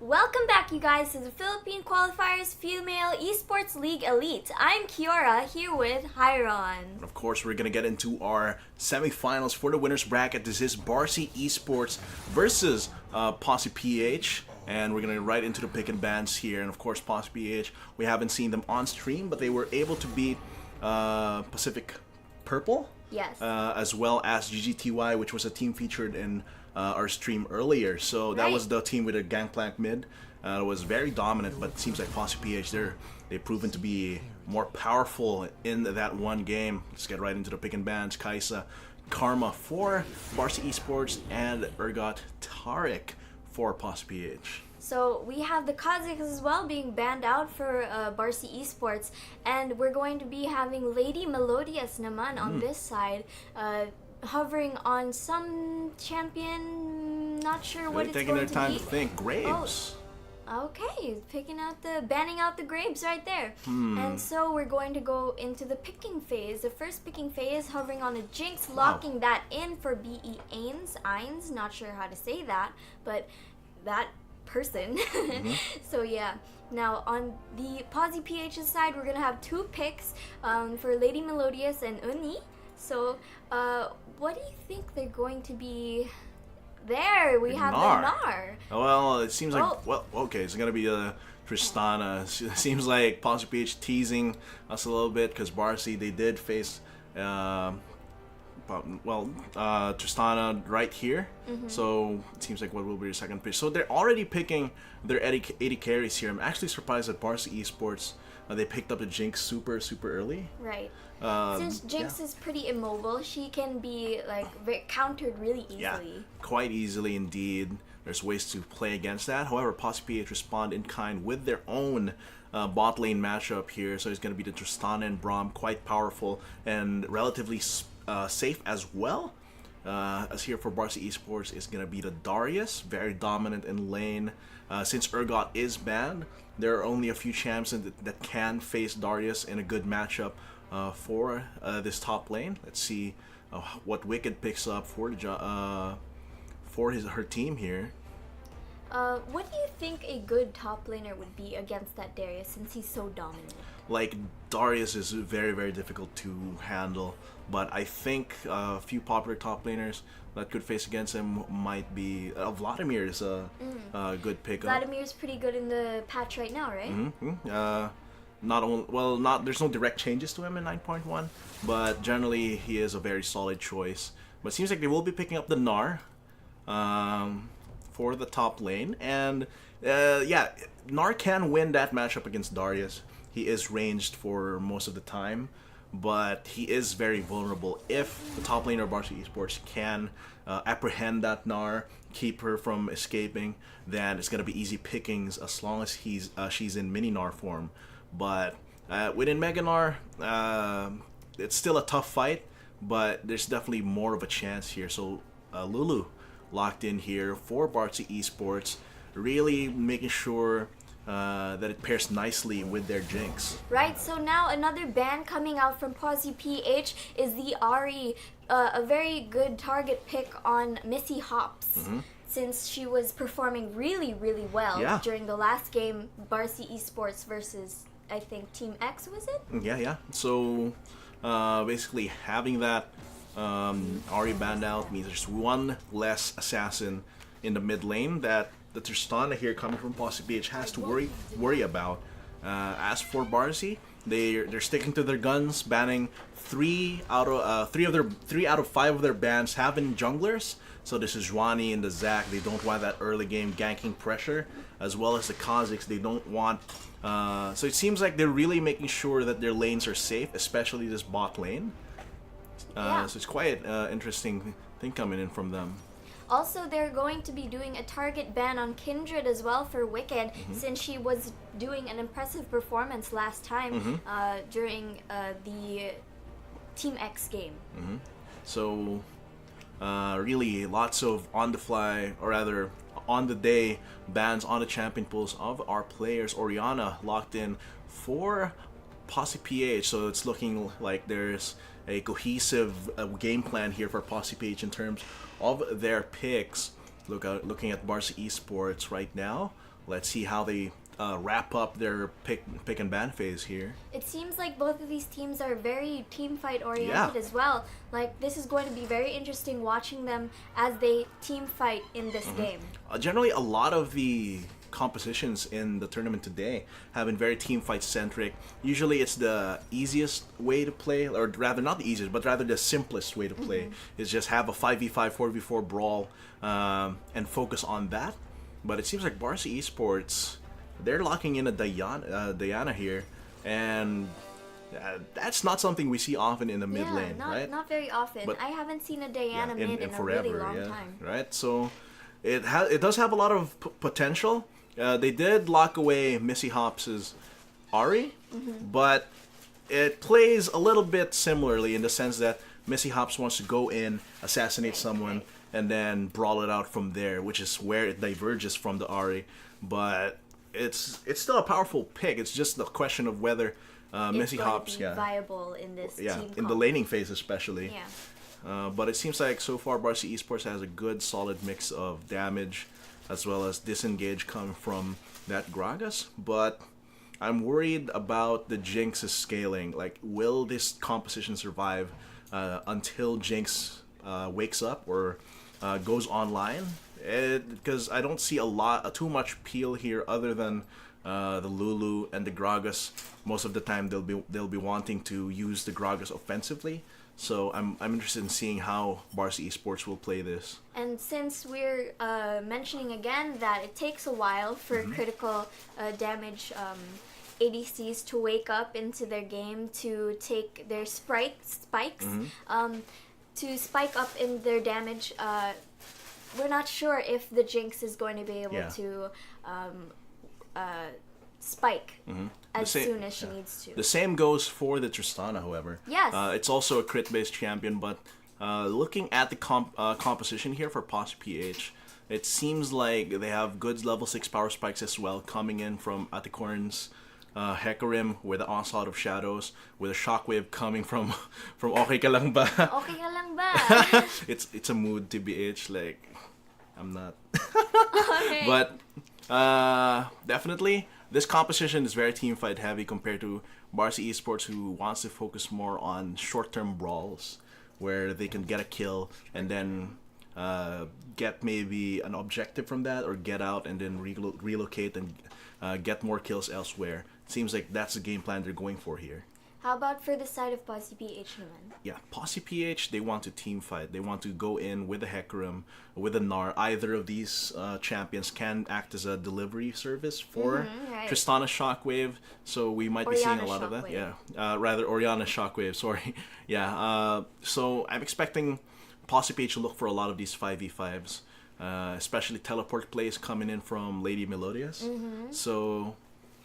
Welcome back, you guys, to the Philippine Qualifiers Female Esports League Elite. I'm Kiora, here with Hyron. And of course, we're going to get into our semifinals for the winner's bracket. This is Barcy Esports versus POSI PH. And we're going to right into the pick and bans here. And of course, POSI PH, we haven't seen them on stream, but they were able to beat Pacific Purple. Yes. As well as GGTY, which was a team featured in our stream earlier. So that was the team with a gangplank mid. It was very dominant, but it seems like POSI PH, they've proven to be more powerful in that one game. Let's get right into the pick and bans. Kaisa, Karma for Barcy Esports, and Ergot Tarek for POSI PH. So we have the Kazakhs as well being banned out for Barcy Esports, and we're going to be having Lady Melodious naman on this side, hovering on some champion, not sure what it's taking going their time to to be. think. Graves. Oh, okay, banning out the grapes right there. And so we're going to go into the picking phase. The first picking phase, hovering on a Jinx, locking that in for BE Ains, not sure how to say that, but that person. So yeah, now on the POSI PH's side, we're gonna have two picks for Lady Melodious and Uni. So what do you think they're going to be? There we have the Nar. Well, it seems like it's gonna be Tristana. It seems like POSI PH teasing us a little bit because Barcy, they did face Tristana right here. So it seems like what will be your second pick. So they're already picking their 80 carries here. I'm actually surprised that Barcy Esports, they picked up the Jinx super early. Right. Since Jinx is pretty immobile, she can be countered really easily. Yeah, quite easily indeed. There's ways to play against that. However, POSI PH respond in kind with their own bot lane matchup here. So it's going to be the Tristana and Braum, quite powerful and relatively safe as well. As here for Barcy Esports is going to be the Darius, very dominant in lane. Since Ergot is banned, there are only a few champs that can face Darius in a good matchup for this top lane. Let's see what Wicked picks up for the her team here. What do you think a good top laner would be against that Darius, since he's so dominant? Like, Darius is very difficult to handle, but I think a few popular top laners that could face against him might be Vladimir is a good pickup. Vladimir's pretty good in the patch right now, right? There's no direct changes to him in 9.1, but generally he is a very solid choice. But it seems like they will be picking up the Gnar for the top lane, and Gnar can win that matchup against Darius. He is ranged for most of the time, but he is very vulnerable. If the top laner of Barcy Esports can apprehend that Gnar, keep her from escaping, then it's gonna be easy pickings as long as she's in mini Gnar form. But within Mega Gnar, it's still a tough fight, but there's definitely more of a chance here. So Lulu locked in here for Barcy Esports, really making sure that it pairs nicely with their Jinx. Right, so now another ban coming out from POSI PH is the Ahri, a very good target pick on Missy Hops. Since she was performing really well during the last game, Barcy Esports versus, I think, Team X, was it? Yeah. So basically having that Ahri banned out means there's one less assassin in the mid lane that the Tristana here coming from POSI PH has to worry about. As for Barcy, they're sticking to their guns, banning 3 out of 5 of their bans having junglers. So this is Ronnie and the Zac. They don't want that early game ganking pressure, as well as the Kazakhs. They don't want. So it seems like they're really making sure that their lanes are safe, especially this bot lane. So it's quite interesting thing coming in from them. Also, they're going to be doing a target ban on Kindred as well for Wicked, since she was doing an impressive performance last time during the Team X game. So really lots of on-the-fly, or rather on-the-day bans on the champion pools of our players. Oriana locked in for POSI PH, so it's looking like there's a cohesive game plan here for POSI PH in terms of their picks. Looking at Barcy Esports right now, let's see how they wrap up their pick and ban phase here. It seems like both of these teams are very team fight oriented Yeah. as well. Like, this is going to be very interesting watching them as they team fight in this game. Generally, a lot of the compositions in the tournament today have been very team fight centric. Usually it's the easiest way to play, or rather not the easiest, but rather the simplest way to play is just have a 5v5, 4v4 brawl and focus on that. But it seems like Barcy Esports, they're locking in a Diana here, and that's not something we see often in the mid lane, right? Not very often. But- I haven't seen a Diana mid in a really long time. Right? So it does have a lot of potential. They did lock away Missy Hops's Ahri, but it plays a little bit similarly in the sense that Missy Hops wants to go in, assassinate someone, and then brawl it out from there, which is where it diverges from the Ahri. But it's still a powerful pick. It's just the question of whether Missy Hops, viable in this team in the comp. laning phase especially. Yeah. But it seems like so far Barcy Esports has a good solid mix of damage as well as disengage coming from that Gragas. But I'm worried about the Jinx's scaling. Like, will this composition survive until Jinx wakes up or goes online? Because I don't see too much peel here other than the Lulu and the Gragas. Most of the time they'll be wanting to use the Gragas offensively. So I'm interested in seeing how Barcy Esports will play this. And since we're mentioning again that it takes a while for critical damage ADCs to wake up into their game to take their spikes, to spike up in their damage, we're not sure if the Jinx is going to be able to spike as soon as she needs to. The same goes for the Tristana, however. Yes. It's also a crit-based champion, but looking at the composition here for POSI PH, it seems like they have good level 6 power spikes as well coming in from Aticorn's Hecarim with the Onslaught of Shadows, with a Shockwave coming from Okay Ka Lang Ba? Okay ka lang ba? It's a mood TBH, like, I'm not. Okay. But definitely, this composition is very team fight heavy compared to Barcy Esports, who wants to focus more on short-term brawls where they can get a kill and then get maybe an objective from that, or get out and then relocate and get more kills elsewhere. Seems like that's the game plan they're going for here. How about for the side of POSI PH naman? Yeah, POSI PH, they want to team fight. They want to go in with a Hecarim, with a Gnar. Either of these champions can act as a delivery service for right. Tristana Shockwave, so we might be seeing a Orianna lot of that. Shockwave. Yeah, rather Orianna Shockwave, sorry. Yeah, so I'm expecting POSI PH to look for a lot of these 5v5s, especially teleport plays coming in from Lady Melodious. So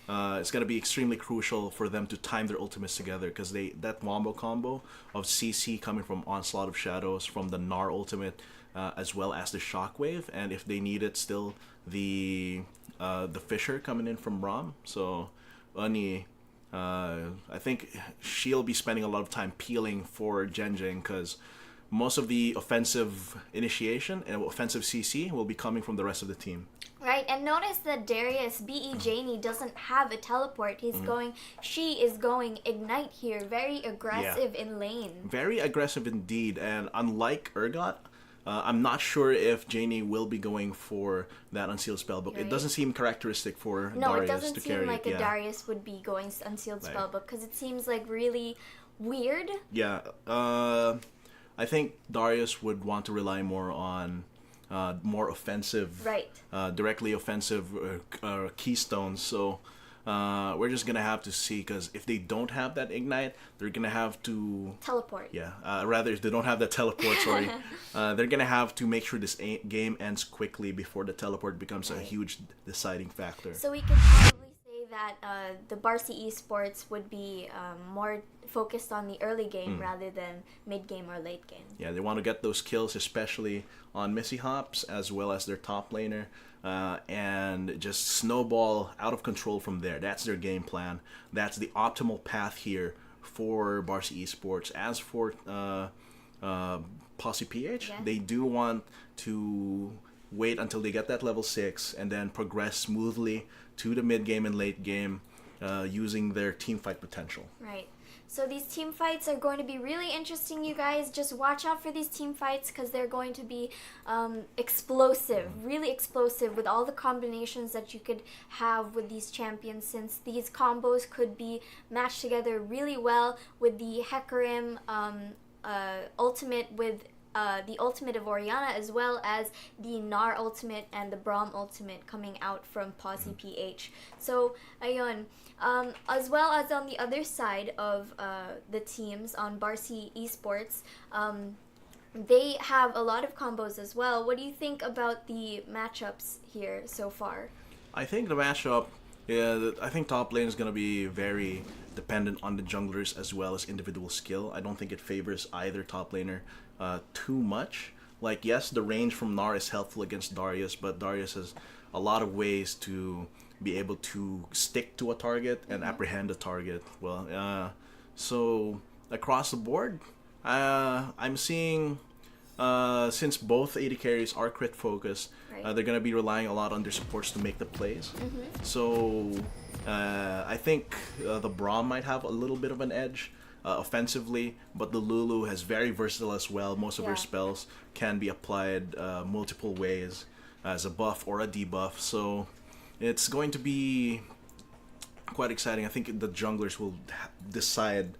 it's going to be extremely crucial for them to time their ultimates together, because that wombo combo of CC coming from Onslaught of Shadows, from the Gnar ultimate, as well as the Shockwave, and if they need it still, the Fisher coming in from Rom. So Ani, I think she'll be spending a lot of time peeling for Genjing, because most of the offensive initiation and offensive CC will be coming from the rest of the team. Right, and notice that Darius, B.E. Janey, doesn't have a teleport. She is going Ignite here. Very aggressive in lane. Very aggressive indeed, and unlike Urgot, I'm not sure if Janey will be going for that Unsealed Spellbook. Right. It doesn't seem characteristic for No, Darius it doesn't to seem carry like it. a Darius would be going Unsealed Spellbook, because it seems like really weird. Yeah, I think Darius would want to rely more on more offensive, Right. Directly offensive keystones. So we're just gonna have to see, because if they don't have that Ignite, they're gonna have to Teleport. Yeah, rather if they don't have that teleport, sorry, they're gonna have to make sure this game ends quickly before the teleport becomes a huge deciding factor. So we could probably say that the Barcy Esports would be more focused on the early game rather than mid game or late game. Yeah, they want to get those kills, especially on Missy Hops as well as their top laner, and just snowball out of control from there. That's their game plan. That's the optimal path here for Barcy Esports. As for POSI PH, they do want to wait until they get that level 6, and then progress smoothly to the mid game and late game using their team fight potential. Right. So these team fights are going to be really interesting, you guys. Just watch out for these team fights because they're going to be explosive, really explosive with all the combinations that you could have with these champions, since these combos could be matched together really well with the Hecarim ultimate with the ultimate of Orianna, as well as the Gnar ultimate and the Braum ultimate coming out from POSI PH. So, ayun. As well as on the other side of the teams on Barcy Esports, they have a lot of combos as well. What do you think about the matchups here so far? I think the matchup, I think top lane is going to be very dependent on the junglers as well as individual skill. I don't think it favors either top laner too much. Like, yes, the range from Gnar is helpful against Darius, but Darius has a lot of ways to be able to stick to a target and apprehend a target. Well, so across the board, I'm seeing, since both AD carries are crit focused, they're going to be relying a lot on their supports to make the plays. So I think the Braum might have a little bit of an edge offensively, but the Lulu is very versatile as well. Most of her spells can be applied multiple ways as a buff or a debuff. So it's going to be quite exciting. I think the junglers will decide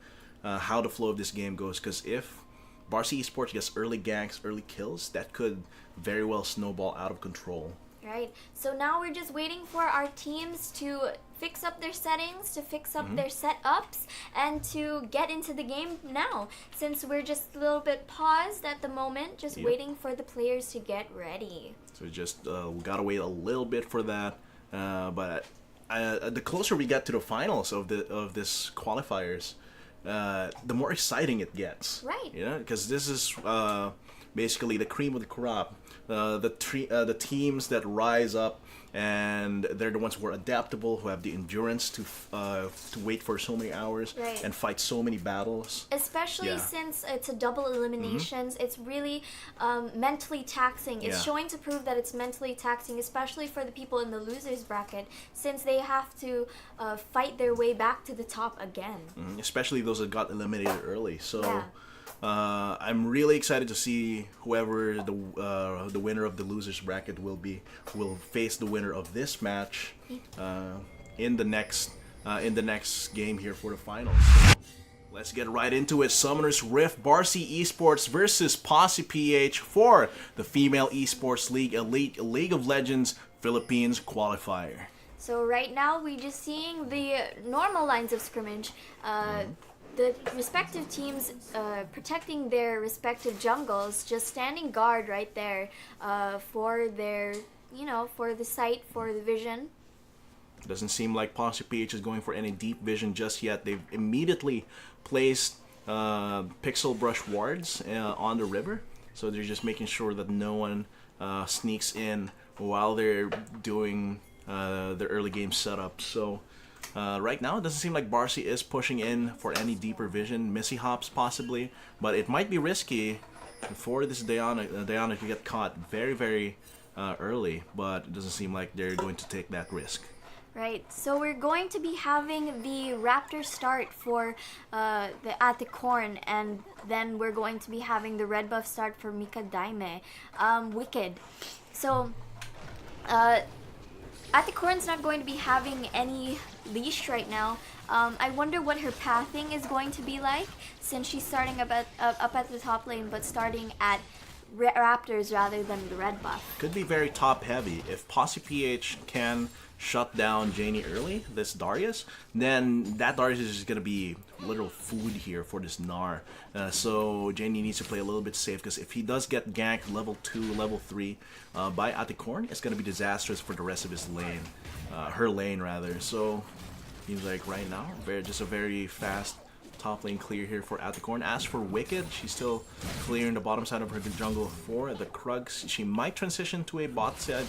how the flow of this game goes, because if Barcy Esports gets early ganks, early kills, that could very well snowball out of control. Right. So now we're just waiting for our teams to fix up their settings, to fix up their setups, and to get into the game now. Since we're just a little bit paused at the moment, just waiting for the players to get ready. So just we gotta wait a little bit for that. But the closer we get to the finals of this qualifiers, the more exciting it gets. Right. Yeah, because this is basically the cream of the crop. The teams that rise up, and they're the ones who are adaptable, who have the endurance to wait for so many hours and fight so many battles. Especially since it's a double eliminations, it's really mentally taxing. It's showing to prove that it's mentally taxing, especially for the people in the losers bracket, since they have to fight their way back to the top again. Especially those that got eliminated early. So. I'm really excited to see whoever the winner of the losers bracket will face the winner of this match in the next game here for the finals. So let's get right into it. Summoner's Rift, Barcy Esports versus POSI PH for the Female Esports League Elite League of Legends Philippines Qualifier. So right now we're just seeing the normal lines of scrimmage. The respective teams protecting their respective jungles, just standing guard right there for their, for the sight, for the vision. Doesn't seem like POSI PH is going for any deep vision just yet. They've immediately placed pixel brush wards on the river, so they're just making sure that no one sneaks in while they're doing their early game setup. So right now, it doesn't seem like Barcy is pushing in for any deeper vision. Missy hops possibly, but it might be risky for this Diana to get caught very, very early, but it doesn't seem like they're going to take that risk. Right, so we're going to be having the Raptor start for at the Corn, and then we're going to be having the red buff start for Mika Daime, Wicked. So, at the Corn's not going to be having any leash right now. I wonder what her pathing is going to be like, since she's starting up at the top lane, but starting at Raptors rather than the red buff. Could be very top heavy. If POSI PH can shut down Janie early, this Darius, then that Darius is going to be literal food here for this Gnar. So Janie needs to play a little bit safe, because if he does get ganked level 2, level 3 by Aticorn, it's going to be disastrous for the rest of his lane. Her lane, rather. So seems like right now, just a very fast top lane clear here for Aticorn. As for Wicked, she's still clearing the bottom side of her jungle for the Krugs. She might transition to a bot side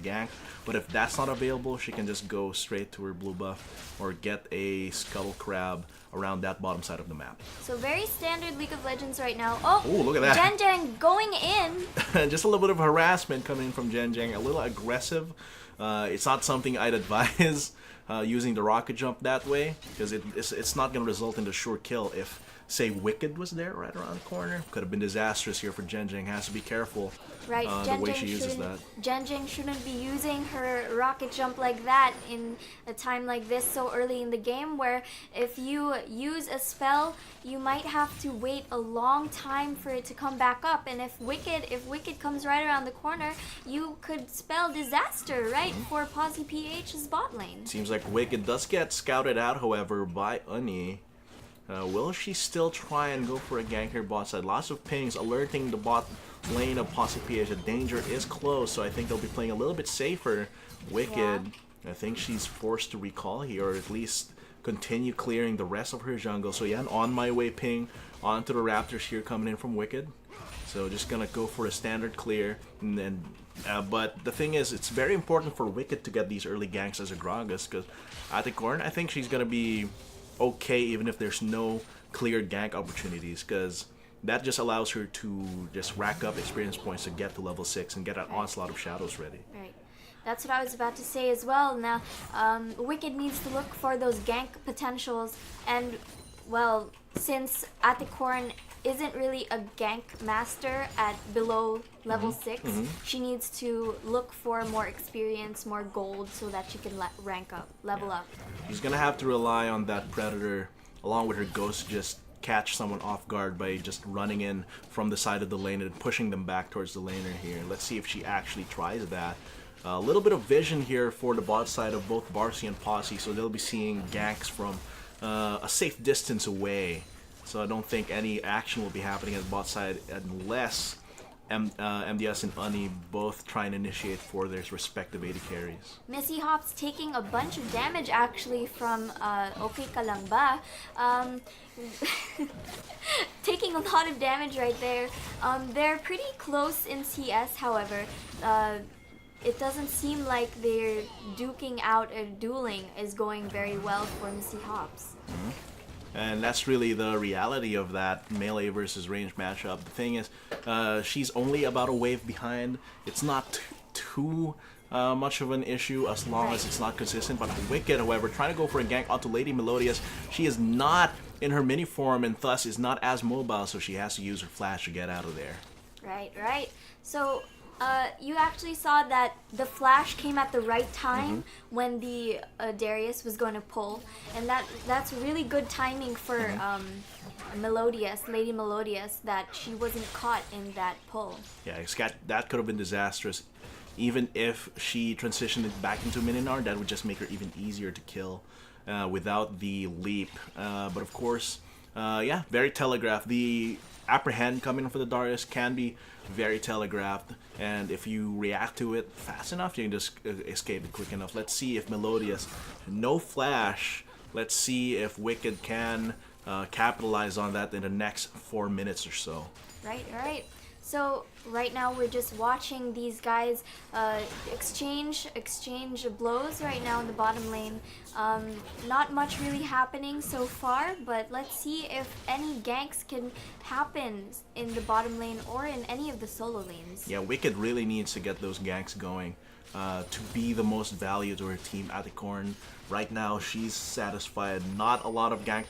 gank, but if that's not available, she can just go straight to her blue buff or get a Scuttle Crab around that bottom side of the map. So very standard League of Legends right now. Oh, look at that. Jen going in. just a little bit of harassment coming from Zhenjiang, a little aggressive. It's not something I'd advise using the rocket jump that way, because it's not going to result in the sure kill. If, say, Wicked was there right around the corner, could have been disastrous here for Zhenjiang. Has to be careful Right, the way she uses that. Zhenjiang shouldn't be using her rocket jump like that in a time like this so early in the game, where if you use a spell, you might have to wait a long time for it to come back up. And if Wicked comes right around the corner, you could spell disaster, right, for POSI PH's bot lane. Seems like Wicked does get scouted out, however, by Uni. Will she still try and go for a gank here bot side? Lots of pings alerting the bot lane of POSI PH. The danger is close, so I think they'll be playing a little bit safer. Wicked, I think she's forced to recall here, or at least continue clearing the rest of her jungle. So yeah, an on my way ping onto the Raptors here coming in from Wicked. So just gonna go for a standard clear, and then but the thing is, it's very important for Wicked to get these early ganks as a Gragas, because at the corner, I think she's gonna be okay even if there's no clear gank opportunities, because that just allows her to just rack up experience points to get to level 6 and get an onslaught of shadows ready. Right. That's what I was about to say as well. Now, Wicked needs to look for those gank potentials, and, well, since Aticorn isn't really a gank master at below level 6, she needs to look for more experience, more gold, so that she can rank up, level up. She's gonna have to rely on that Predator along with her Ghost to just catch someone off guard by just running in from the side of the lane and pushing them back towards the laner here. Let's see if she actually tries that. A little bit of vision here for the bot side of both Barcy and POSI, so they'll be seeing ganks from a safe distance away. So I don't think any action will be happening at the bot side unless MDS and Uni both try and initiate for their respective AD carries. Missy Hop's taking a bunch of damage actually from Okay Ka Lang Ba. Taking a lot of damage right there. They're pretty close in CS, however. It doesn't seem like their duking out or dueling is going very well for Missy Hops. And that's really the reality of that melee versus range matchup. The thing is, she's only about a wave behind. It's not too much of an issue as long as it's not consistent. But Wicked, however, trying to go for a gank onto Lady Melodious, she is not in her mini form and thus is not as mobile, so she has to use her flash to get out of there. Right. So you actually saw that the flash came at the right time when the Darius was going to pull, and that's really good timing for Lady Melodious, that she wasn't caught in that pull. Yeah, that could have been disastrous. Even if she transitioned it back into Mininar, that would just make her even easier to kill without the leap. But of course, yeah, very telegraphed. The apprehend coming for the Darius can be very telegraphed, and if you react to it fast enough, you can just escape it quick enough. Let's see if Melodious, no flash, let's see if Wicked can capitalize on that in the next 4 minutes or so. Right. So right now we're just watching these guys exchange blows right now in the bottom lane. Not much really happening so far, but let's see if any ganks can happen in the bottom lane or in any of the solo lanes. Yeah, Wicked really needs to get those ganks going to be the most value to her team at the corn. Right now she's satisfied. Not a lot of gank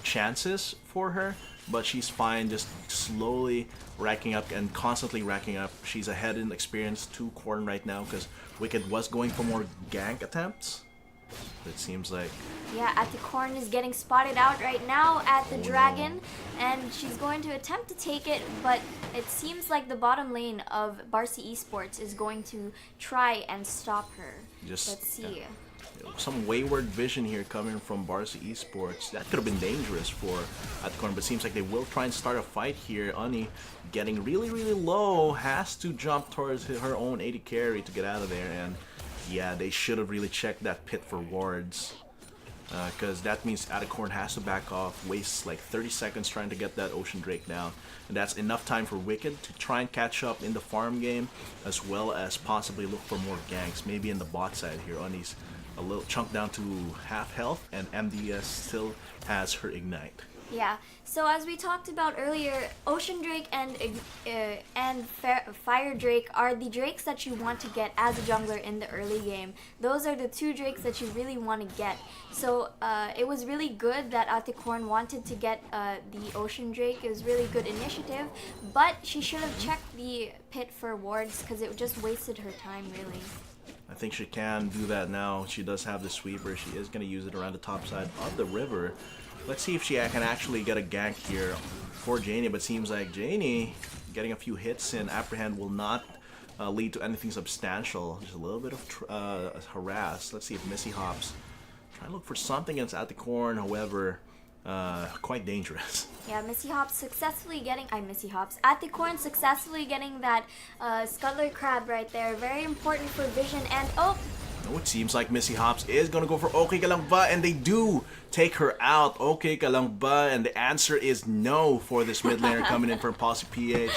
chances for her, but she's fine just slowly racking up and constantly racking up. She's ahead in experience to Corn right now because Wicked was going for more gank attempts. It seems like... Yeah, at the Corn is getting spotted out right now at the Dragon, and she's going to attempt to take it, but it seems like the bottom lane of Barcy Esports is going to try and stop her. Let's see. Yeah. Some wayward vision here coming from Barcy Esports. That could have been dangerous for Atcorn, but it seems like they will try and start a fight here. Uni getting really low, has to jump towards her own AD carry to get out of there, and yeah, they should have really checked that pit for wards, because that means Atcorn has to back off, wastes like 30 seconds trying to get that Ocean Drake down, and that's enough time for Wicked to try and catch up in the farm game, as well as possibly look for more ganks, maybe in the bot side here. Uni's a little chunk down to half health, and MDS still has her Ignite. Yeah. So as we talked about earlier, Ocean Drake and Fire Drake are the drakes that you want to get as a jungler in the early game. Those are the two drakes that you really want to get. So it was really good that Aticorn wanted to get the Ocean Drake. It was really good initiative, but she should have checked the pit for wards because it just wasted her time really. I think she can do that now. She does have the sweeper. She is going to use it around the top side of the river. Let's see if she can actually get a gank here for Janie, but seems like Janie getting a few hits in Apprehend will not lead to anything substantial. Just a little bit of harass. Let's see if Missy Hops trying to look for something against Aticorn, however, quite dangerous. Yeah, Aticorn successfully getting that Scuttler Crab right there. Very important for vision and oh! Oh, it seems like Missy Hops is going to go for Okay Ka Lang Ba, and they do take her out. Okay Ka Lang Ba, and the answer is no for this mid laner coming in from POSI PH.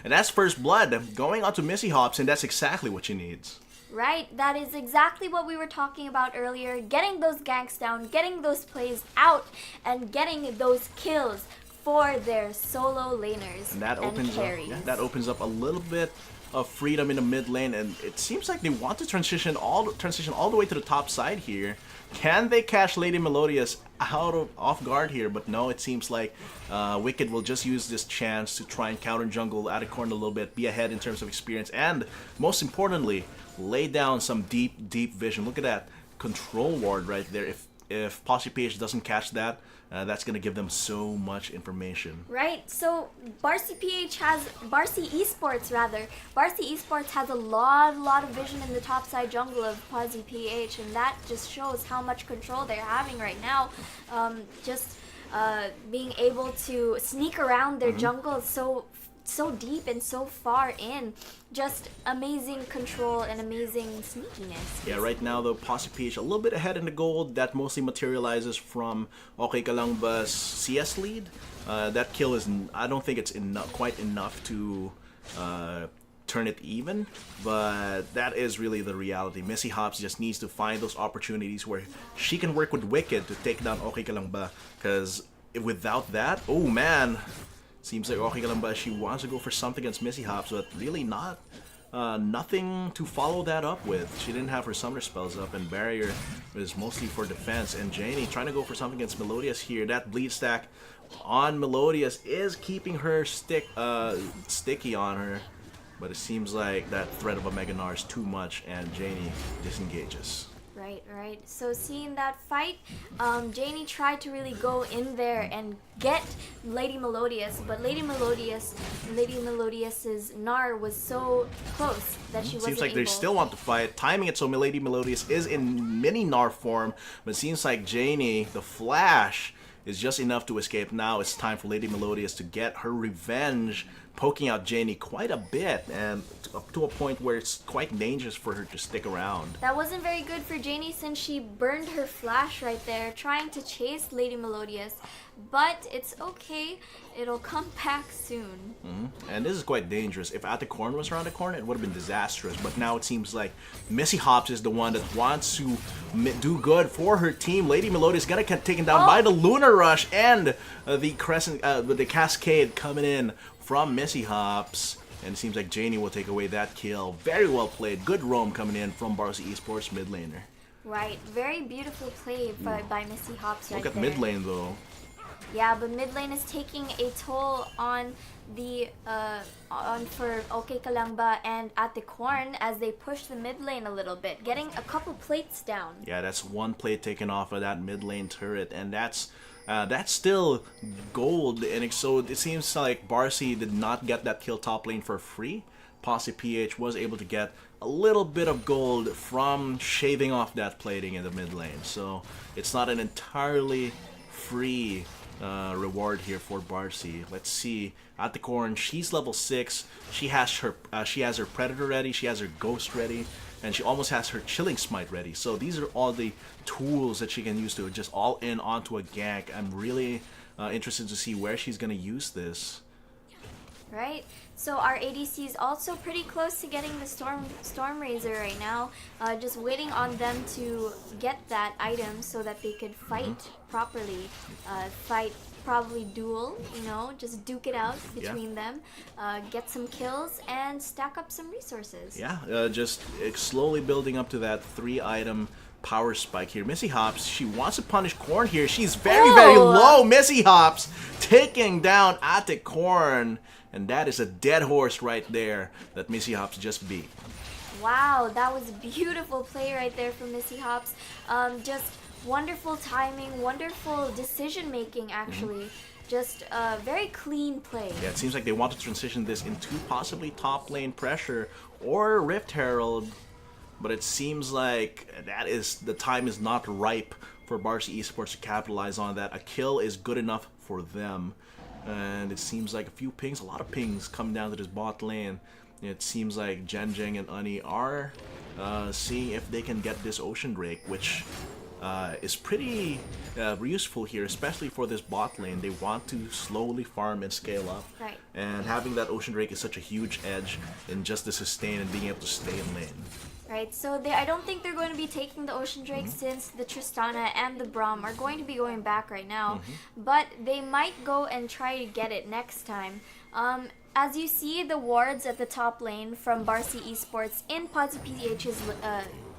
And that's first blood going on to Missy Hops, and that's exactly what she needs. Right, that is exactly what we were talking about earlier. Getting those ganks down, getting those plays out, and getting those kills for their solo laners and that opens carries. Up, yeah, that opens up a little bit of freedom in the mid lane, and it seems like they want to transition all the way to the top side here. Can they catch Lady Melodious off guard here? But no, it seems like Wicked will just use this chance to try and counter jungle Aticorn a little bit, be ahead in terms of experience, and most importantly, lay down some deep vision. Look at that control ward right there. If POSI PH doesn't catch that, that's gonna give them so much information. Right. So Barcy Esports has a lot of vision in the top side jungle of POSI PH, and that just shows how much control they're having right now. Being able to sneak around their jungle so deep and so far in. Just amazing control and amazing sneakiness. Yeah, right now though, POSI PH a little bit ahead in the gold. That mostly materializes from Okay Ka Lang Ba's CS lead. That kill is, I don't think it's quite enough to turn it even, but that is really the reality. Missy Hops just needs to find those opportunities where she can work with Wicked to take down Okay Ka Lang Ba, because without that, oh man, seems like Okay Ka Lang Ba, she wants to go for something against Missy Hops, but really nothing to follow that up with. She didn't have her summoner spells up, and barrier is mostly for defense. And Janie trying to go for something against Melodious here. That bleed stack on Melodious is keeping her sticky on her, but it seems like that threat of a Mega Gnar is too much, and Janie disengages. Right. So seeing that fight, Janie tried to really go in there and get Lady Melodious, but Lady Melodious's Gnar was so close that she wasn't Seems like able. they still want to fight, timing it so Lady Melodious is in mini Gnar form, but it seems like Janie, the flash, is just enough to escape. Now it's time for Lady Melodious to get her revenge, poking out Janie quite a bit, and up to a point where it's quite dangerous for her to stick around. That wasn't very good for Janie since she burned her flash right there, trying to chase Lady Melodious. But it's okay, it'll come back soon. And this is quite dangerous. If Aticorn was around the corner, it would have been disastrous. But now it seems like Missy Hops is the one that wants to do good for her team. Lady Melodious gonna get taken down by the Lunar Rush and the Cascade coming in from Missy Hops. And it seems like Janie will take away that kill. Very well played. Good roam coming in from Barcy Esports mid laner. Right, very beautiful play by Missy Hops right there. Look at mid lane though. Yeah, but mid lane is taking a toll on the for Okay Ka Lang Ba and Aticorn as they push the mid lane a little bit, getting a couple plates down. Yeah, that's one plate taken off of that mid lane turret, and that's still gold. And so it seems like Barcy did not get that kill top lane for free. POSI PH was able to get a little bit of gold from shaving off that plating in the mid lane. So it's not an entirely free reward here for Barcy. Let's see. Aticorn, she's level 6. She has her Predator ready. She has her Ghost ready. And she almost has her Chilling Smite ready. So these are all the tools that she can use to just all in onto a gank. I'm really interested to see where she's going to use this. Right, so our ADC is also pretty close to getting the Storm Razor right now. Just waiting on them to get that item so that they could fight properly, fight probably duel, you know, just duke it out between them, get some kills, and stack up some resources. Yeah, just slowly building up to that 3-item power spike here. Missy Hops, she wants to punish Corn here. She's very, very low. Missy Hops taking down Attic Corn. And that is a dead horse right there that Missy Hops just beat. Wow, that was a beautiful play right there from Missy Hops. Just wonderful timing, wonderful decision making actually. Just a very clean play. Yeah, it seems like they want to transition this into possibly top lane pressure or Rift Herald. But it seems like the time is not ripe for Barcy Esports to capitalize on that. A kill is good enough for them. And it seems like a lot of pings coming down to this bot lane. It seems like Genjing and Uni are seeing if they can get this Ocean Drake, which is pretty useful here, especially for this bot lane. They want to slowly farm and scale up. Right. And having that Ocean Drake is such a huge edge in just the sustain and being able to stay in lane. Right, so I don't think they're going to be taking the Ocean Drake since the Tristana and the Braum are going to be going back right now. But they might go and try to get it next time. As you see, the wards at the top lane from Barcy Esports in POSI PH's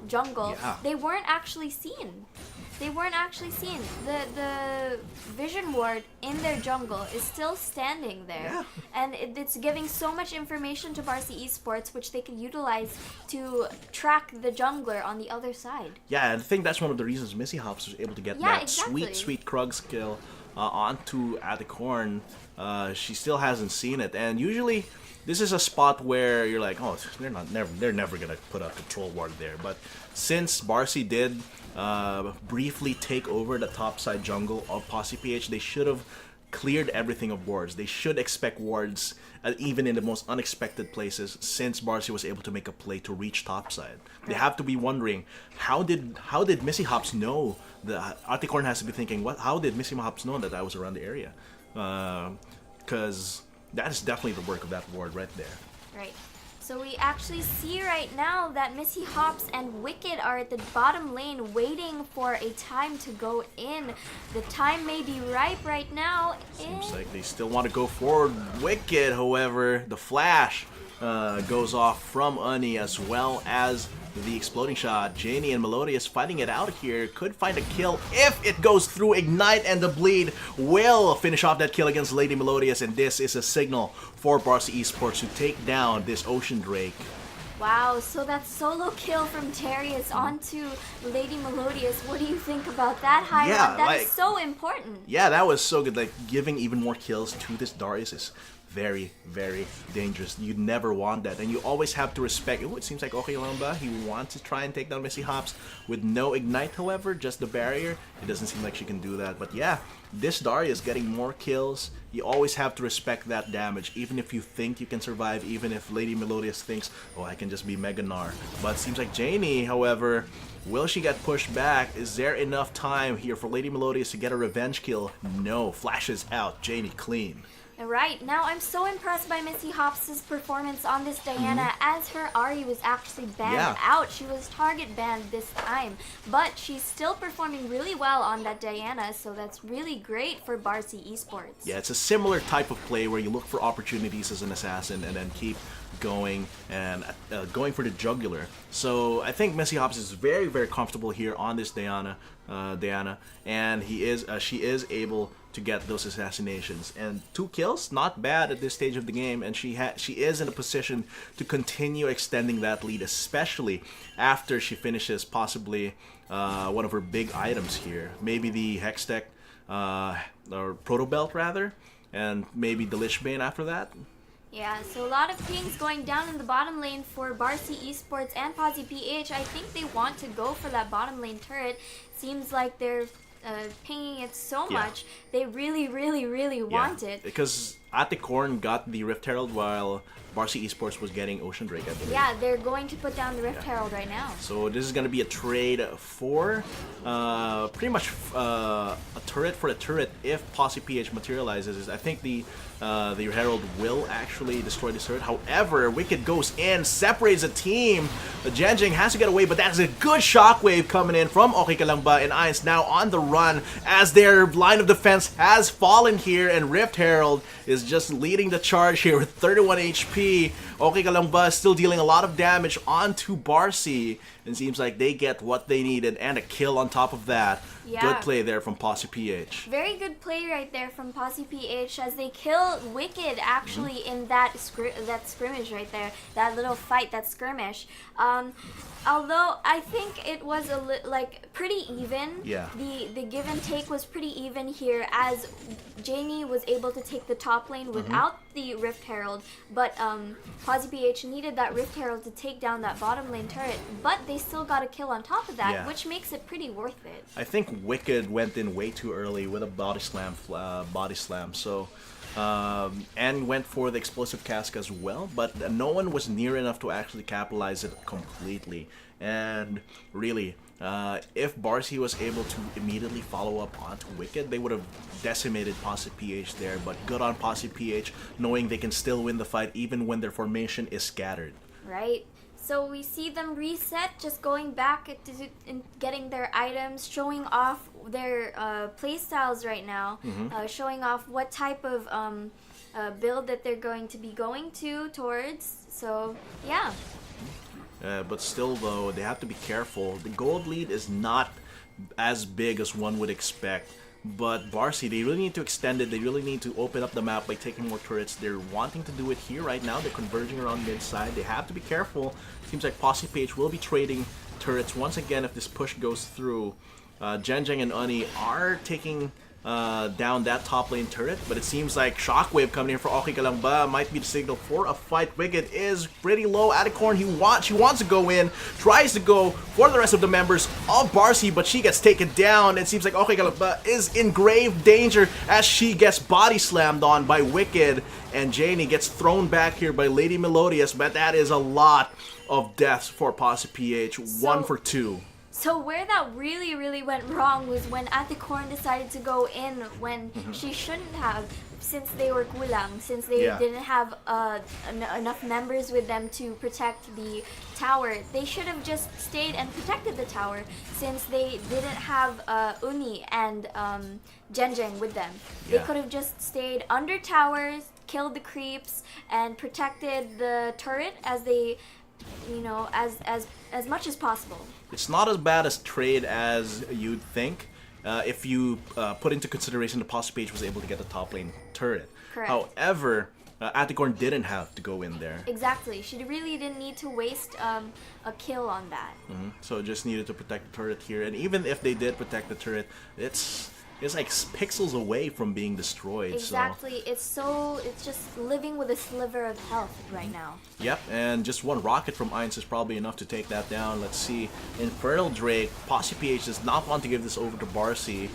jungle, they weren't actually seen. They weren't actually seen. The vision ward in their jungle is still standing there. And it's giving so much information to Barcy Esports, which they can utilize to track the jungler on the other side. Yeah, I think that's one of the reasons Missy Hops was able to get that sweet Krug skill onto Atticorn. She still hasn't seen it, and usually this is a spot where you're like, oh, they're never gonna put a control ward there. But since Barcy did briefly take over the topside jungle of POSI PH, they should have cleared everything of wards. They should expect wards even in the most unexpected places, since Barcy was able to make a play to reach topside. They have to be wondering, how did Missy Hops know? The Articorn has to be thinking, how did Missy Hops know that I was around the area? Because that is definitely the work of that ward right there. Right. So we actually see right now that Missy Hops and Wicked are at the bottom lane waiting for a time to go in. The time may be ripe right now. Seems like they still want to go forward. Wicked, however, the flash goes off from Uni, as well as the exploding shot. Janie and Melodious fighting it out here. Could find a kill if it goes through. Ignite and the bleed will finish off that kill against Lady Melodious, and this is a signal for Barcy Esports to take down this Ocean Drake. Wow, so that solo kill from Darius onto Lady Melodious. What do you think about that, Hiram? Yeah, that is so important. Yeah, that was so good. Like, giving even more kills to this Darius is very, very dangerous. You never want that, and you always have to respect. Oh, it seems like Okay Lamba, he wants to try and take down Missy Hops with no ignite, however, just the barrier. It doesn't seem like she can do that, but yeah, this Darius getting more kills. You always have to respect that damage, even if you think you can survive, even if Lady Melodious thinks, oh, I can just be Mega Gnar. But it seems like Janie, however, will she get pushed back? Is there enough time here for Lady Melodious to get a revenge kill? No, flashes out, Janie clean. Right, now I'm so impressed by Missy Hops' performance on this Diana, as her Ahri was actually banned out. She was target banned this time, but she's still performing really well on that Diana, so that's really great for Barcy Esports. Yeah, it's a similar type of play where you look for opportunities as an assassin and then keep going and going for the jugular. So I think Missy Hops is very, very comfortable here on this Diana, and she is able to get those assassinations, and 2 kills, not bad at this stage of the game, and she is in a position to continue extending that lead, especially after she finishes possibly one of her big items here, maybe the Hextech or Proto Belt rather, and maybe the Lich Bane after that. Yeah, so a lot of pings going down in the bottom lane for Barcy Esports and POSI PH. I think they want to go for that bottom lane turret. Seems like they're pinging it so much. They really, really, really want it. Because Aticorn got the Rift Herald while Barcy Esports was getting Ocean Drake, I believe. Yeah, they're going to put down the Rift Herald right now. So this is going to be a trade for pretty much a turret for a turret if POSI PH materializes. I think the Herald will actually destroy this turret. However, Wicked goes in, separates a team. Janjing has to get away, but that is a good shockwave coming in from Okay Kalangba, and Ainz now on the run as their line of defense has fallen here, and Rift Herald is just leading the charge here with 31 HP. Okay Kalangba is still dealing a lot of damage onto Barcy, and seems like they get what they needed and a kill on top of that. Yeah. Good play there from POSI PH. Very good play right there from POSI PH as they kill Wicked actually in that scrimmage right there, that little fight, that skirmish. Although I think it was pretty even. Yeah. The give and take was pretty even here as Jamie was able to take the top lane without the Rift Herald, but POSI PH needed that Rift Herald to take down that bottom lane turret, but they still got a kill on top of that, which makes it pretty worth it. I think Wicked went in way too early with a body slam, so and went for the explosive cask as well, but no one was near enough to actually capitalize it completely. And really, if Barcy was able to immediately follow up onto Wicked, they would have decimated POSI PH there, but good on POSI PH knowing they can still win the fight even when their formation is scattered. Right. So we see them reset, just going back and getting their items, showing off their playstyles right now, showing off what type of build that they're going to be going towards. So, yeah. But still, though, they have to be careful. The gold lead is not as big as one would expect. But Barcy, they really need to extend it. They really need to open up the map by taking more turrets. They're wanting to do it here right now. They're converging around mid-side. They have to be careful. Seems like POSI PH will be trading turrets once again if this push goes through. Janjang and Uni are taking down that top lane turret, but it seems like Shockwave coming in for Okay Kalangba might be the signal for a fight. Wicked is pretty low. Aticorn, she wants to go in, tries to go for the rest of the members of Barcy, but she gets taken down. It seems like Okay Kalangba is in grave danger as she gets body slammed on by Wicked, and Janie gets thrown back here by Lady Melodious, but that is a lot of deaths for POSI PH. 1 for 2. So where that really went wrong was when Aticorn decided to go in when she shouldn't have, since they were kulang, since they didn't have enough members with them to protect the tower. They should have just stayed and protected the tower since they didn't have Uni and Janjang with them. They could have just stayed under towers, killed the creeps, and protected the turret as they, as much as possible. It's not as bad as trade as you'd think if you put into consideration the POSI PH was able to get the top lane turret. Correct. However, Aticorn didn't have to go in there. Exactly. She really didn't need to waste a kill on that. So just needed to protect the turret here. And even if they did protect the turret, it's like pixels away from being destroyed. Exactly. So it's just living with a sliver of health right now. Yep, and just one rocket from Ainz is probably enough to take that down. Let's see. Infernal Drake, POSI PH does not want to give this over to Barcy.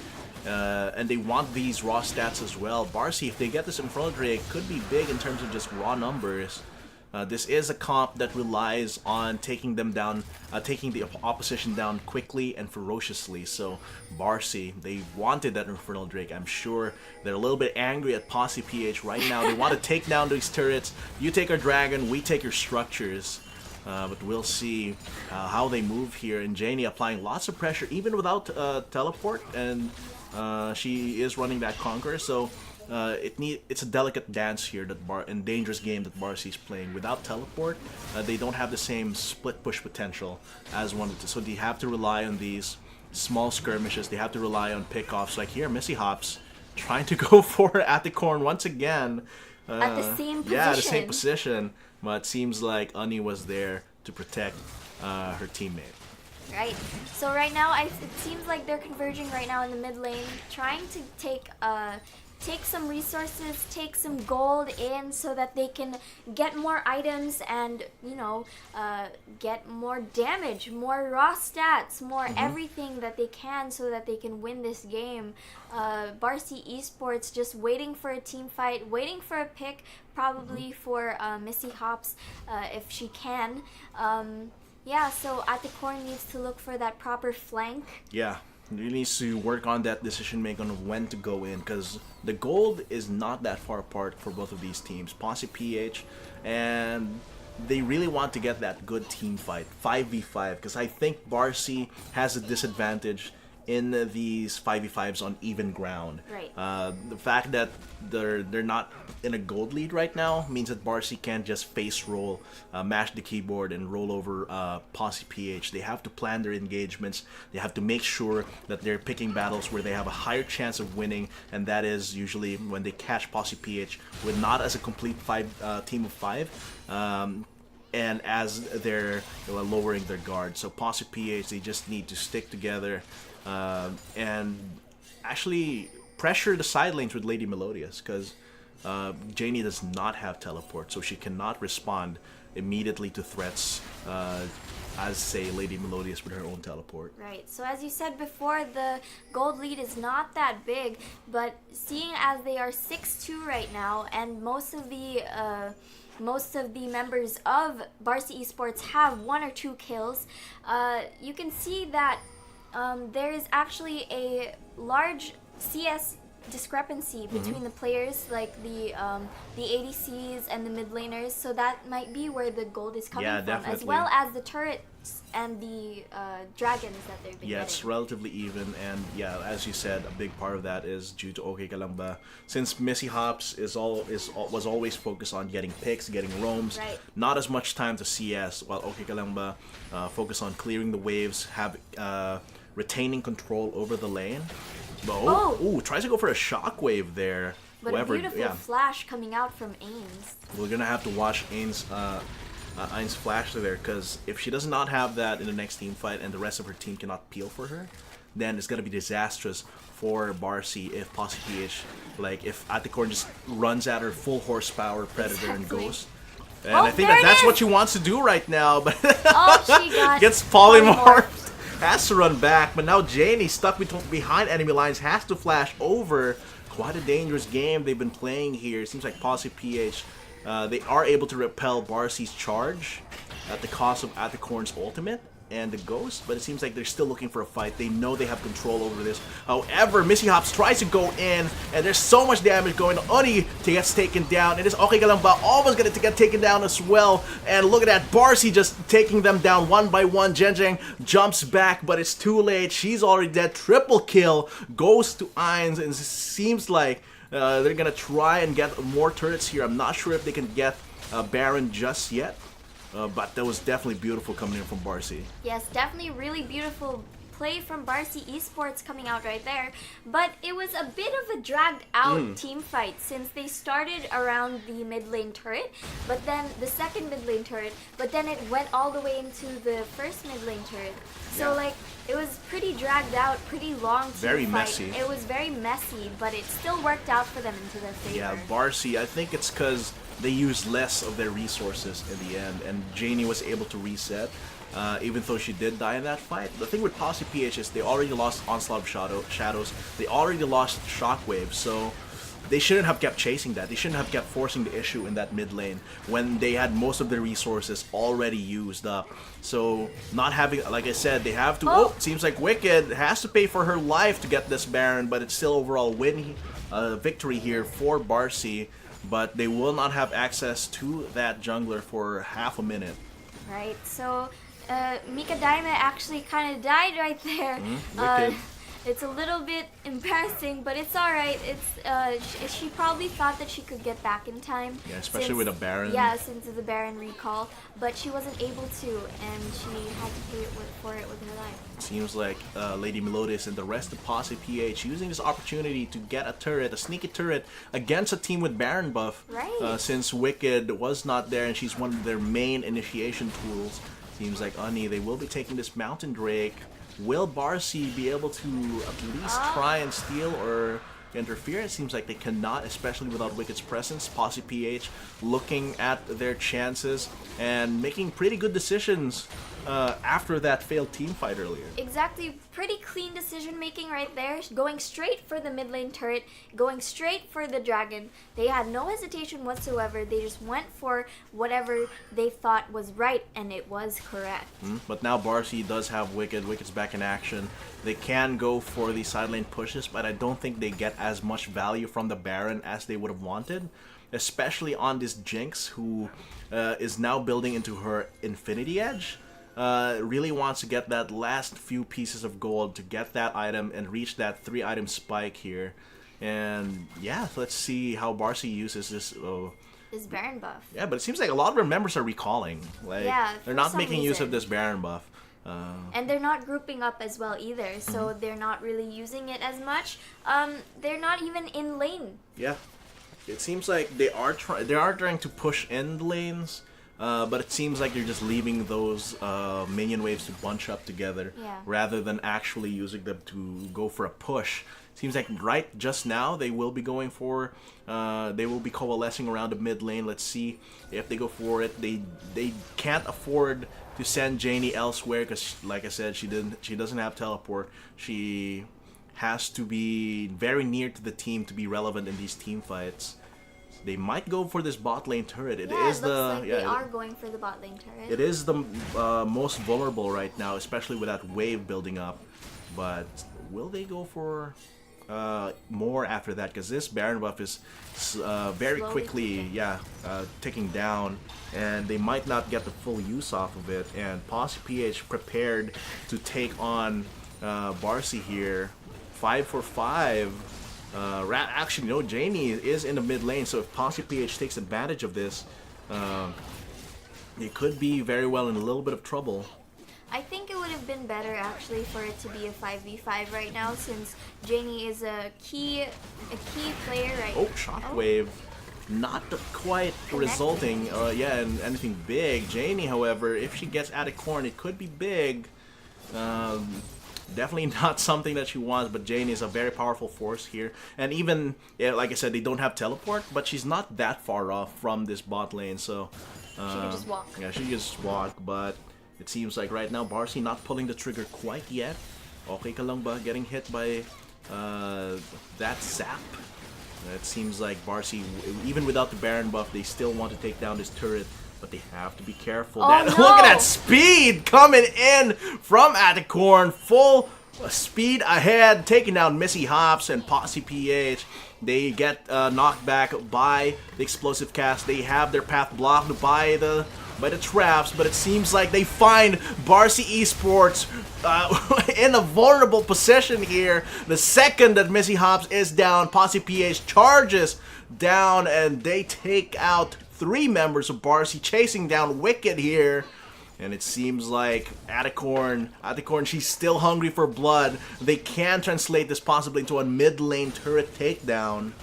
And they want these raw stats as well. Barcy, if they get this Infernal Drake, could be big in terms of just raw numbers. This is a comp that relies on taking them down, taking the opposition down quickly and ferociously. So Barcy, they wanted that Infernal Drake. I'm sure they're a little bit angry at POSI PH right now. They want to take down these turrets. You take our dragon, we take your structures. But we'll see how they move here. And Janie applying lots of pressure even without teleport, and she is running that Conqueror. So it's a delicate dance here and dangerous game that Barcy's playing. Without teleport, they don't have the same split push potential as one. So they have to rely on these small skirmishes. They have to rely on pickoffs. Like here, Missy Hops trying to go for Aticorn once again. At the same position. Yeah, the same position. But it seems like Uni was there to protect her teammate. Right. So right now, it seems like they're converging right now in the mid lane, trying to take take some resources, take some gold in so that they can get more items and, you know, get more damage, more raw stats, more everything that they can so that they can win this game. Barcy Esports just waiting for a team fight, waiting for a pick, probably for Missy Hops if she can. Yeah, so Aticorn needs to look for that proper flank. Yeah. He needs to work on that decision making of when to go in, because the gold is not that far apart for both of these teams, POSI PH, and they really want to get that good team fight, 5v5, because I think Barcy has a disadvantage in these 5v5s on even ground. Right. The fact that they're not in a gold lead right now means that Barcy can't just face roll, mash the keyboard, and roll over POSI PH. They have to plan their engagements. They have to make sure that they're picking battles where they have a higher chance of winning, and that is usually when they catch POSI PH with not as a complete team of 5. And as they're lowering their guard. So POSI PH, they just need to stick together and actually pressure the side lanes with Lady Melodious, because Janie does not have teleport, so she cannot respond immediately to threats as, say, Lady Melodious with her own teleport. Right, so as you said before, the gold lead is not that big, but seeing as they are 6-2 right now, and most of the members of Barcy Esports have 1 or 2 kills, you can see that there is actually a large CS discrepancy between the players, like the ADCs and the mid laners, so that might be where the gold is coming from, definitely. as well as the turrets and the dragons that they've been Yeah, getting. it's relatively even, and yeah, as you said, a big part of that is due to OK Kalamba. Since Missy Hops was always focused on getting picks, getting roams, Right. not as much time to CS, while OK Kalamba focus on clearing the waves, retaining control over the lane. Oh, tries to go for a shockwave there. But a beautiful flash coming out from Ains. We're gonna have to watch Ain's flash there, because if she does not have that in the next team fight and the rest of her team cannot peel for her, then it's gonna be disastrous for Barcy if POSI PH, like if Aticorn just runs at her full horsepower Predator and Ghost. And I think that's what she wants to do right now, but she got gets polymorphed. Has to run back, but now Janie, stuck behind enemy lines, has to flash over. Quite a dangerous game they've been playing here. It seems like POSI PH, they are able to repel Barcy's charge at the cost of Aticorn's ultimate and the Ghost, but it seems like they're still looking for a fight. They know they have control over this. However, Missy Hops tries to go in, and there's so much damage going on. Oni gets taken down. It is OK Kalamba almost going to get taken down as well. And look at that, Barcy just taking them down one by one. Jenjang jumps back, but it's too late. She's already dead. Triple kill goes to Ainz, and it seems like they're going to try and get more turrets here. I'm not sure if they can get Baron just yet. But that was definitely beautiful coming in from Barcy. Yes, definitely really beautiful play from Barcy Esports coming out right there. But it was a bit of a dragged out team fight, since they started around the mid lane turret, but then the second mid lane turret, but then it went all the way into the first mid lane turret. So like, it was pretty dragged out, pretty long team very fight. Messy. It was very messy, but it still worked out for them into their favor. Yeah, Barcy, I think it's because they used less of their resources in the end, and Janie was able to reset, even though she did die in that fight. The thing with POSI PH is they already lost Onslaught of Shadows, they already lost Shockwave, so they shouldn't have kept chasing that. They shouldn't have kept forcing the issue in that mid lane when they had most of their resources already used up. So not having, like I said, they have to, seems like Wicked has to pay for her life to get this Baron, but it's still overall victory here for Barcy. But they will not have access to that jungler for half a minute. Right, so Mika Daime actually kind of died right there. It's a little bit embarrassing, but it's alright. It's she probably thought that she could get back in time. Yeah, especially with a Baron. Yeah, since the Baron recall, but she wasn't able to, and she had to pay for it with her life. Seems like Lady Melodious and the rest of POSI PH using this opportunity to get a turret, a sneaky turret, against a team with Baron buff. Right. Since Wicked was not there and she's one of their main initiation tools. Seems like they will be taking this Mountain Drake. Will Barcy be able to at least try and steal or interfere. It seems like they cannot, especially without Wicked's presence. POSI PH looking at their chances and making pretty good decisions after that failed team fight earlier. Exactly, pretty clean decision making right there. Going straight for the mid lane turret, going straight for the dragon. They had no hesitation whatsoever. They just went for whatever they thought was right, and it was correct. But now Barcy does have Wicked. Wicked's back in action. They can go for the side lane pushes, but I don't think they get as much value from the Baron as they would have wanted, especially on this Jinx, who is now building into her Infinity Edge. Really wants to get that last few pieces of gold to get that item and reach that 3-item spike here. And yeah, let's see how Barcy uses this. This Baron buff. Yeah, but it seems like a lot of our members are recalling. Like, yeah, they're not making use of this Baron buff. And they're not grouping up as well either, so they're not really using it as much. They're not even in lane. Yeah, it seems like they are trying to push in the lanes. But it seems like you're just leaving those minion waves to bunch up together rather than actually using them to go for a push. Seems like right just now they will be going for, they will be coalescing around the mid lane. Let's see if they go for it. They can't afford to send Janie elsewhere because, like I said, she doesn't have teleport. She has to be very near to the team to be relevant in these team fights. They might go for this bot lane turret. It is they are going for the bot lane turret. It is the most vulnerable right now, especially with that wave building up. But will they go for more after that? Because this Baron buff is very quickly ticking down, and they might not get the full use off of it. And POSI PH prepared to take on Barcy here, 5 for 5. Actually, no, Janie is in the mid lane, so if POSI PH takes advantage of this, they could be very well in a little bit of trouble. I think it would have been better actually for it to be a 5v5 right now, since Janie is a key player right now. Oh, Shockwave. Not quite resulting in anything big. Janie, however, if she gets Adicorn, it could be big. Definitely not something that she wants, but Janie is a very powerful force here. And even, like I said, they don't have teleport, but she's not that far off from this bot lane, so... she can just walk. Yeah, she can just walk, but it seems like right now Barcy not pulling the trigger quite yet. Okay ka lang ba getting hit by that zap? It seems like Barcy, even without the Baron buff, they still want to take down this turret. But they have to be careful. Oh, no. Look at that speed coming in from Adicorn. Full speed ahead, taking down Missy Hops and POSI PH. They get knocked back by the explosive cast. They have their path blocked by the traps, but it seems like they find Barcy Esports in a vulnerable position here. The second that Missy Hops is down, POSI PH charges down, and they take out 3 members of Barcy, chasing down Wicked here. And it seems like Adicorn, she's still hungry for blood. They can translate this possibly into a mid lane turret takedown.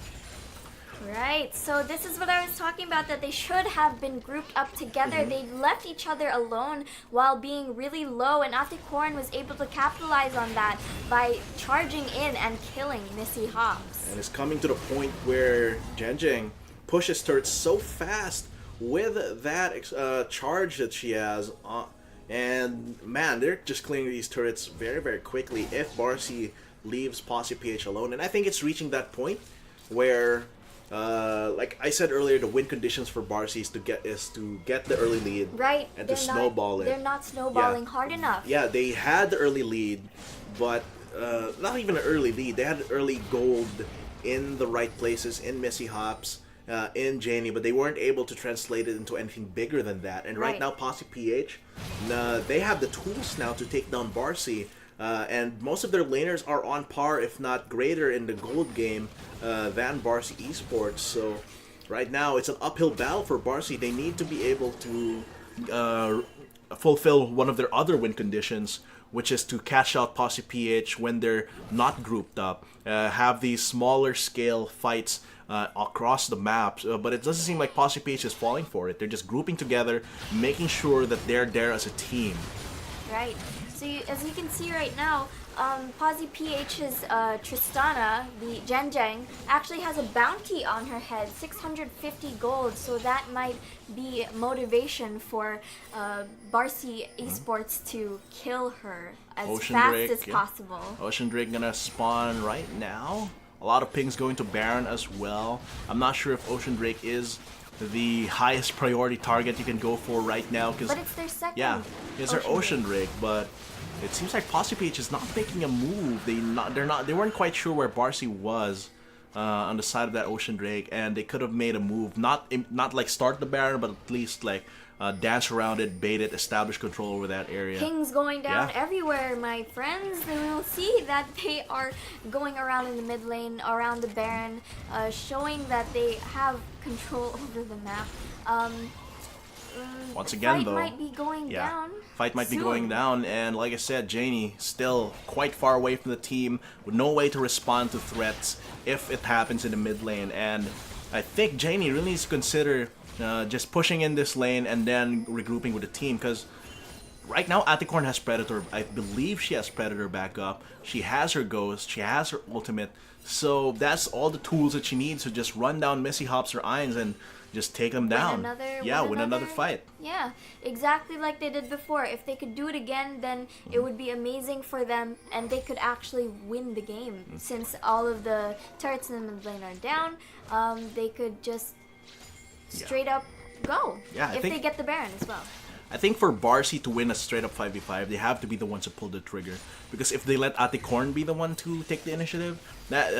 Right, so this is what I was talking about, that they should have been grouped up together. They left each other alone while being really low, and Adicorn was able to capitalize on that by charging in and killing Missy Hops. And it's coming to the point where Genjing pushes turrets so fast with that charge that she has, and man, they're just clearing these turrets very, very quickly if Barcy leaves POSI PH alone. And I think it's reaching that point where, like I said earlier, the win conditions for Barcy is to get the early lead, right? And to snowball it. They're not snowballing hard enough. Yeah, they had the early lead, but not even an early lead. They had early gold in the right places, in Missy Hops, in Janie, but they weren't able to translate it into anything bigger than that. And right now, POSI PH, they have the tools now to take down Barcy, and most of their laners are on par, if not greater, in the gold game than Barcy Esports. So right now, it's an uphill battle for Barcy. They need to be able to fulfill one of their other win conditions, which is to catch out POSI PH when they're not grouped up, have these smaller scale fights across the map, but it doesn't seem like POSI PH is falling for it. They're just grouping together, making sure that they're there as a team. Right. So as you can see right now, POSI PH's Tristana, the Genjang, actually has a bounty on her head, 650 gold, so that might be motivation for Barcy Esports to kill her as Ocean fast Drake, as possible. Ocean Drake gonna spawn right now. A lot of pings going to Baron as well. I'm not sure if Ocean Drake is the highest priority target you can go for right now, because But it's their second. yeah, it's their Ocean Drake, but it seems like POSI PH is not making a move. They weren't quite sure where Barcy was on the side of that Ocean Drake, and they could have made a move, not like start the Baron, but at least like dance around it, bait it, establish control over that area. Pings going down everywhere, my friends. They will see that they are going around in the mid lane, around the Baron, showing that they have control over the map. Once again, fight though, might be going down. Fight might be soon. going down, and like I said, Janie still quite far away from the team with no way to respond to threats if it happens in the mid lane. And I think Janie really needs to consider just pushing in this lane and then regrouping with the team, because right now Aticorn has Predator. I believe she has Predator back up. She has her Ghost. She has her ultimate. So that's all the tools that she needs to just run down Missy Hops or Irons and just take them down. Win another fight. Yeah, exactly like they did before. If they could do it again, then it would be amazing for them, and they could actually win the game. Since all of the turrets in the mid lane are down, they could just straight up go. Yeah, if they get the Baron as well. I think for Barcy to win a straight up 5v5, they have to be the ones to pull the trigger. Because if they let Aticorn be the one to take the initiative, that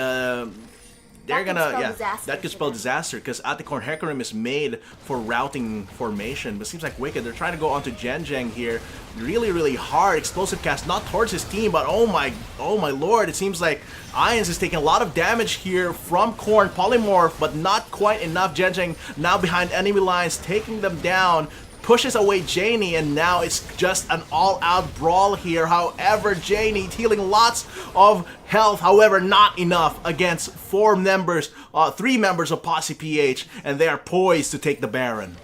that could spell disaster, because Aticorn Hecarim is made for routing formation. But it seems like Wicked, they're trying to go onto Genjang here. Really, really hard. Explosive cast, not towards his team, but oh my lord, it seems like Irons is taking a lot of damage here from Korn. Polymorph, but not quite enough. Genjang now behind enemy lines, taking them down. Pushes away Janie, and now it's just an all-out brawl here. However, Janie healing lots of health, however, not enough against three members of POSI PH, and they are poised to take the Baron.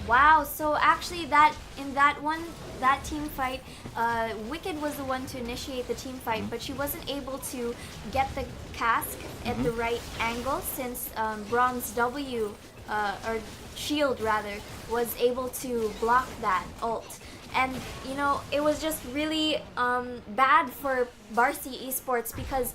Wow, so actually that team fight, Wicked was the one to initiate the team fight, but she wasn't able to get the cask at the right angle, since Bronze W, or Shield rather, was able to block that ult. And you know, it was just really bad for Barcy Esports, because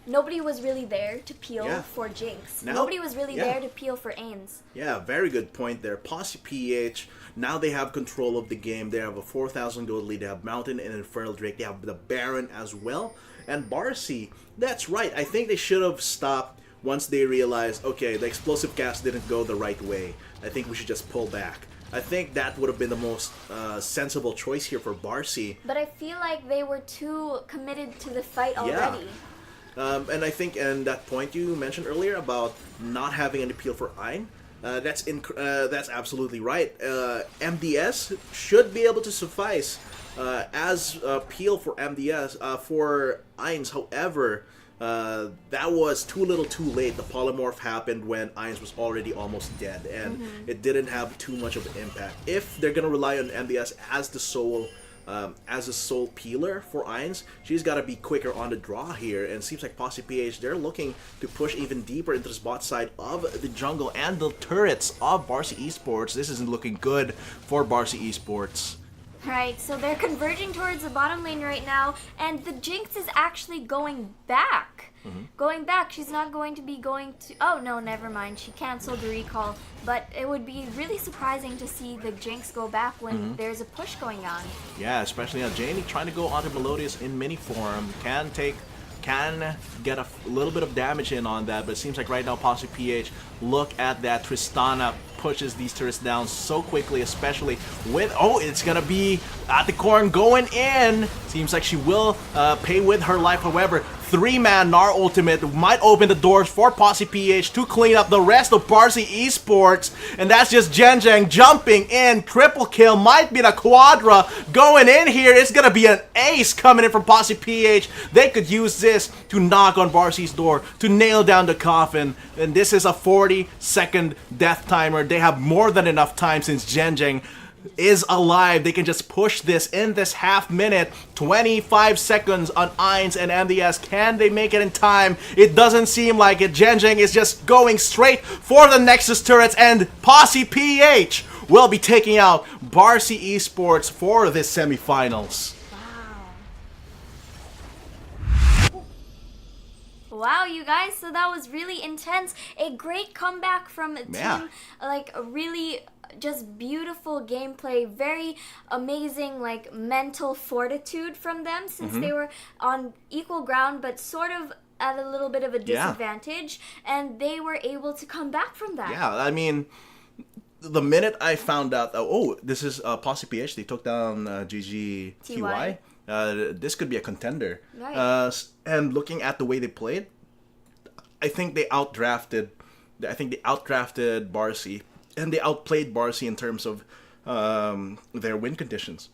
nobody was really there to peel for Jinx. Nobody was really there to peel for Ains. Yeah, very good point there. POSI PH, now they have control of the game. They have a 4,000 gold lead. They have Mountain and Infernal Drake. They have the Baron as well. And Barcy, that's right. I think they should have stopped once they realized, okay, the explosive cast didn't go the right way. I think we should just pull back. I think that would have been the most sensible choice here for Barcy. But I feel like they were too committed to the fight already. And I think, and that point you mentioned earlier about not having an appeal for Ein, that's absolutely right. MDS should be able to suffice as appeal for MDS for Eins. However, that was too little too late. The polymorph happened when Irons was already almost dead, and it didn't have too much of an impact. If they're gonna rely on MDS as the sole peeler for Irons, she's got to be quicker on the draw here. And it seems like POSI PH, they're looking to push even deeper into the bot side of the jungle and the turrets of Barcy Esports. This isn't looking good for Barcy Esports. Right, so they're converging towards the bottom lane right now, and the Jinx is actually going back. Going back, she's not going to be going to... Oh, no, never mind. She canceled the recall. But it would be really surprising to see the Jinx go back when there's a push going on. Yeah, especially now Janie trying to go onto Melodious in mini form. Can get a little bit of damage in on that, but it seems like right now POSI PH, look at that. Tristana pushes these turrets down so quickly, especially with... Oh, it's gonna be Aticorn going in. Seems like she will pay with her life. However, 3-man Gnar ultimate might open the doors for POSI PH to clean up the rest of Barcy Esports. And that's just Genjang jumping in. Triple kill, might be the quadra going in here. It's gonna be an ace coming in from POSI PH. They could use this to knock on Barcy's door, to nail down the coffin. And this is a 40-second death timer. They have more than enough time, since Genjang is alive. They can just push this in this half minute. 25 seconds on Ainz and MDS. Can they make it in time? It doesn't seem like it. Genjing is just going straight for the Nexus turrets, and POSI PH will be taking out Barcy Esports for this semifinals. Wow, you guys, so that was really intense. A great comeback from a team, like a really just beautiful gameplay, very amazing like mental fortitude from them, since they were on equal ground but sort of at a little bit of a disadvantage, and they were able to come back from that. Yeah, I mean, the minute I found out, this is POSI PH, they took down GGTY. This could be a contender. Right. And looking at the way they played, I think they outdrafted Barcy, and they outplayed Barcy in terms of their win conditions.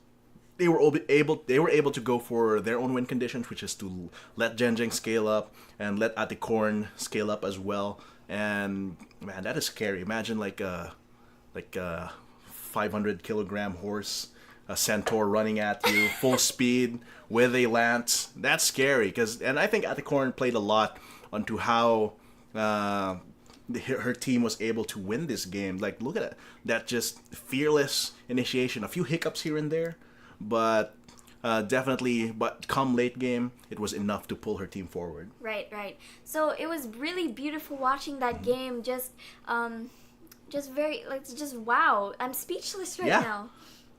They were able to go for their own win conditions, which is to let Genjing scale up and let Aticorn scale up as well. And man, that is scary. Imagine like a 500-kilogram horse, a centaur running at you full speed with a lance. That's scary, and I think Aticorn played a lot onto how her team was able to win this game. Like, look at that just fearless initiation. A few hiccups here and there, but but come late game, it was enough to pull her team forward. Right. So it was really beautiful watching that game. Just very, like, just wow. I'm speechless right now.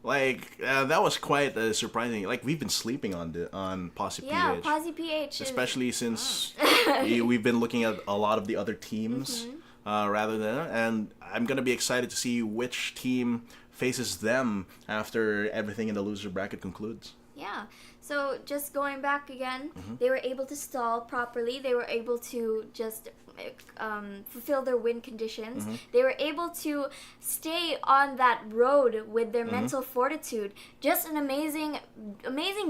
Like, that was quite surprising. Like, we've been sleeping on POSI PH. Yeah, POSI PH. Especially since we've been looking at a lot of the other teams rather than... And I'm going to be excited to see which team faces them after everything in the loser bracket concludes. Yeah. So just going back again, they were able to stall properly. They were able to just fulfill their win conditions. They were able to stay on that road with their mental fortitude. Just an amazing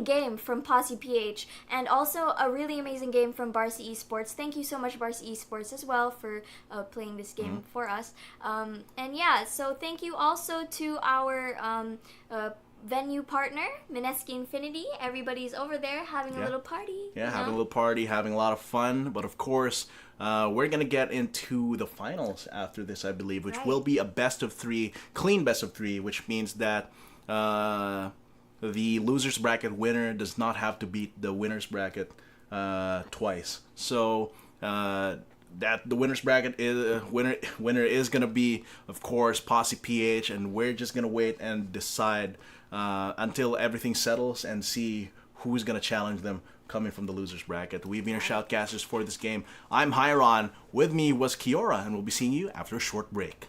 game from POSI PH, and also a really amazing game from Barcy Esports. Thank you so much, Barcy Esports, as well, for playing this game for us. And yeah, so thank you also to our venue partner, Mineski Infinity. Everybody's over there having a little party. Yeah, having a little party, having a lot of fun. But of course, we're going to get into the finals after this, I believe, which will be a best of 3, clean best of 3, which means that the losers bracket winner does not have to beat the winners bracket twice. So that the winners bracket is winner is going to be, of course, POSI PH, and we're just going to wait and decide until everything settles and see who's going to challenge them coming from the losers bracket. We've been your shoutcasters for this game. I'm Hyron. With me was Kiora, and we'll be seeing you after a short break.